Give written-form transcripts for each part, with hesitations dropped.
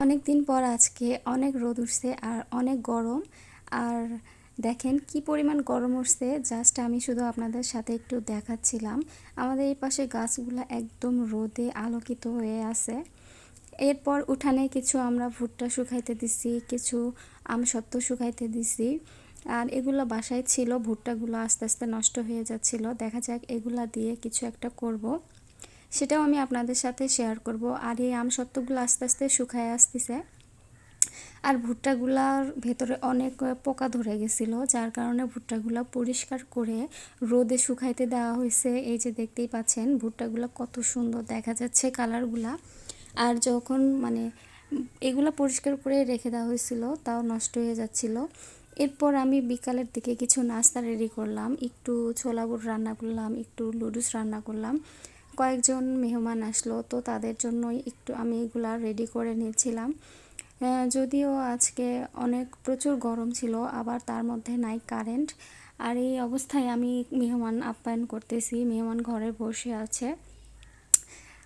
অনেক দিন পর আজকে অনেক রোদ উঠছে আর অনেক গরম। আর দেখেন কি পরিমাণ গরম উঠছে, জাস্ট আমি শুধু আপনাদের সাথে একটু দেখাচ্ছিলাম। আমাদের এই পাশে গাছগুলো একদম রোদে আলোকিত হয়ে আছে। এরপর উঠানে কিছু আমরা ভুট্টা শুকাইতে দিছি, কিছু আমসত্ত্ব শুকাইতে দিছি। আর এগুলো বাসায় ছিল, ভুট্টাগুলো আস্তে আস্তে নষ্ট হয়ে যাচ্ছিল। দেখা যাক এগুলা দিয়ে কিছু একটা করব, সেটাও আমি আপনাদের সাথে শেয়ার করব। আর এই আমসত্ত্বগুলো আস্তে আস্তে শুকায় আসতেছে। আর ভুট্টাগুলার ভেতরে অনেক পোকা ধরে গেছিলো, যার কারণে ভুট্টাগুলো পরিষ্কার করে রোদে শুকাইতে দেওয়া হয়েছে। এই যে দেখতেই পাচ্ছেন ভুট্টাগুলো কত সুন্দর দেখা যাচ্ছে কালারগুলা। আর যখন এগুলো পরিষ্কার করে রেখে দেওয়া হয়েছিল, তাও নষ্ট হয়ে যাচ্ছিল। এরপর আমি বিকালের দিকে কিছু নাস্তা রেডি করলাম, একটু ছোলা বুট রান্না করলাম, একটু লুডুস রান্না করলাম। কয়েকজন মেহমান আসলো, তো তাদের জন্যই একটু আমি এগুলা রেডি করে নিয়েছিলাম। যদিও আজকে অনেক প্রচুর গরম ছিল, আবার তার মধ্যে নাই কারেন্ট। আর এই অবস্থায় আমি মেহমান আপ্যায়ন করতেছি। মেহমান ঘরে বসে আছে,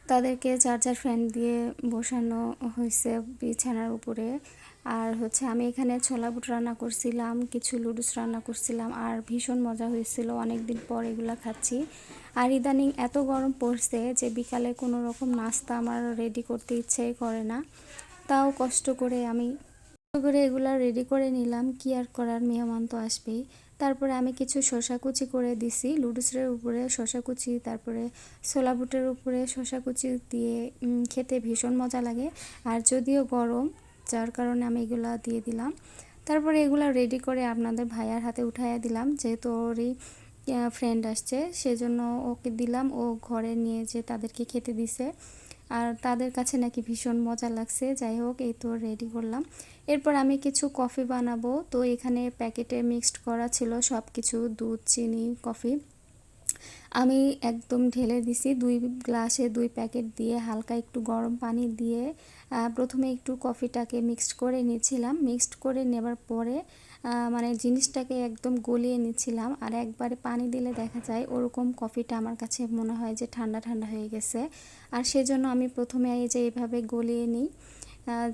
তাদেরকে যার যার ফ্যান দিয়ে বসানো হয়েছে বিছানার উপরে। আর আমি এখানে ছোলা বুট রান্না করছিলাম, কিছু লুডুস রান্না করছিলাম, আর ভীষণ মজা হয়েছিল। অনেক দিন পর এগুলো খাচ্ছি। আর ইদানিং এত গরম পড়ছে যে বিকালে কোনো রকম নাস্তা আমার রেডি করতে ইচ্ছেই করে না। তাও কষ্ট করে এগুলা রেডি করে নিলাম, কি আর করার, মেহমান তো আসবেই। তারপরে আমি কিছু শসা কুচি করে দিছি লুডুসের উপরে, শসা কুচি, তারপরে ছোলা বুটের উপরে শসা কুচি দিয়ে খেতে ভীষণ মজা লাগে। আর যদিও গরম, যার কারণে আমি এগুলা দিয়ে দিলাম। তারপরে এগুলা রেডি করে আপনাদের ভাইয়ার হাতে উঠাইয়া দিলাম, যেহেতু ওরই ফ্রেন্ড আসছে সেজন্য ওকে দিলাম। ও ঘরে নিয়ে যে তাদেরকে খেতে দিছে, আর তাদের কাছে নাকি ভীষণ মজা লাগছে। যাই হোক, এই তো রেডি করলাম। এরপর আমি কিছু কফি বানাবো, তো এখানে প্যাকেটে মিক্সড করা ছিল সব কিছু, দুধ, চিনি, কফি। আমি একদম ঢেলে দিছি 2 গ্লাসে 2 প্যাকেট দিয়ে, হালকা একটু গরম পানি দিয়ে প্রথমে একটু কফিটাকে মিক্সড করে নিয়েছিলাম। মিক্সড করে নেবার পরে জিনিসটাকে একদম গলিয়ে নিচ্ছিলাম। আর একবারে পানি দিলে দেখা যায় ওরকম কফিটা আমার কাছে মনে হয় যে ঠান্ডা ঠান্ডা হয়ে গেছে। আর সেজন্য আমি প্রথমে এই যে এইভাবে গলিয়ে নিই।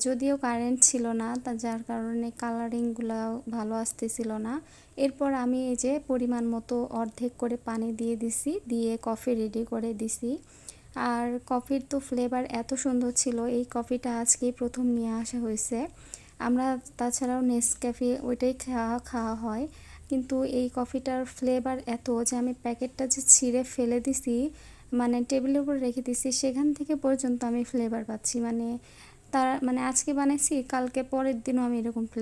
যদিও কারেন্ট ছিল না, যার কারণে কালারিংগুলো ভালো আসতেছিল না। এরপর আমি এই যে পরিমাণ মতো অর্ধেক করে পানি দিয়ে দিছি, দিয়ে কফি রেডি করে দিছি। আর কফির তো ফ্লেভার এত সুন্দর ছিল, এই কফিটা আজকেই প্রথম নিয়ে আসা হয়েছে। আমরা তাছাড়াও নেসক্যাফে ওইটাই খাওয়া হয়, কিন্তু এই কফিটার ফ্লেভার এত যে আমি প্যাকেটটা যে ছিঁড়ে ফেলে দিছি, টেবিলের উপর রেখে দিছি, সেখান থেকে পর্যন্ত আমি ফ্লেভার পাচ্ছি। তার আজকে বানাইছি, কালকে পরের দিনও আমি এরকম ফ্লেভার